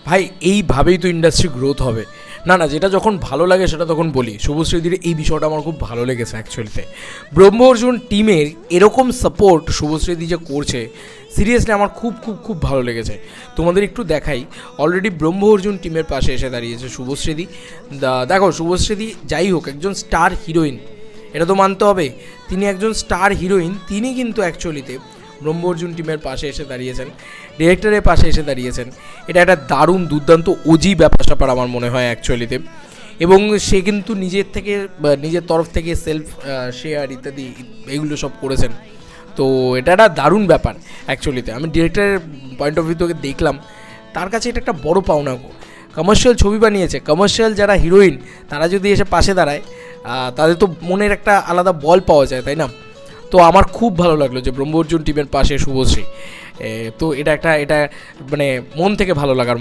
ভাই এইভাবেই তো ইন্ডাস্ট্রি গ্রোথ হবে। না না, যেটা যখন ভালো লাগে সেটা তখন বলি। শুভশ্রীদির এই বিষয়টা আমার খুব ভালো লেগেছে অ্যাকচুয়ালিতে। ব্রহ্ম অর্জুন টিমের এরকম সাপোর্ট শুভশ্রীদি যে করছে, সিরিয়াসলি আমার খুব খুব খুব ভালো লেগেছে। তোমাদের একটু দেখাই, অলরেডি ব্রহ্ম অর্জুন টিমের পাশে এসে দাঁড়িয়েছে শুভশ্রীদি। দেখো, শুভশ্রীদি যাই হোক একজন স্টার হিরোইন, এটা তো মানতে হবে। তিনি একজন স্টার হিরোইন, তিনি কিন্তু অ্যাকচুয়ালিতে ব্রহ্ম অর্জুন টিমের পাশে এসে দাঁড়িয়েছেন, ডিরেক্টরের পাশে এসে দাঁড়িয়েছেন। এটা একটা দারুণ দুর্দান্ত ওজি ব্যাপার স্যাপার আমার মনে হয় অ্যাকচুয়ালিতে। এবং সে কিন্তু নিজের থেকে নিজের তরফ থেকে সেলফ শেয়ার ইত্যাদি এগুলো সব করেছেন। তো এটা একটা দারুণ ব্যাপার অ্যাকচুয়ালিতে। আমি ডিরেক্টরের পয়েন্ট অফ ভিউ থেকে দেখলাম, তার কাছে এটা একটা বড় পাওনা। কমার্শিয়াল ছবি বানিয়েছে, কমার্শিয়াল যারা হিরোইন তারা যদি এসে পাশে দাঁড়ায়, তাদের তো মনের একটা আলাদা বল পাওয়া যায়, তাই না? তো আমার খুব ভালো লাগলো যে ব্রহ্ম অর্জুন টিমের পাশে শুভশ্রী। তো এটা মানে মন থেকে ভালো লাগার মতো।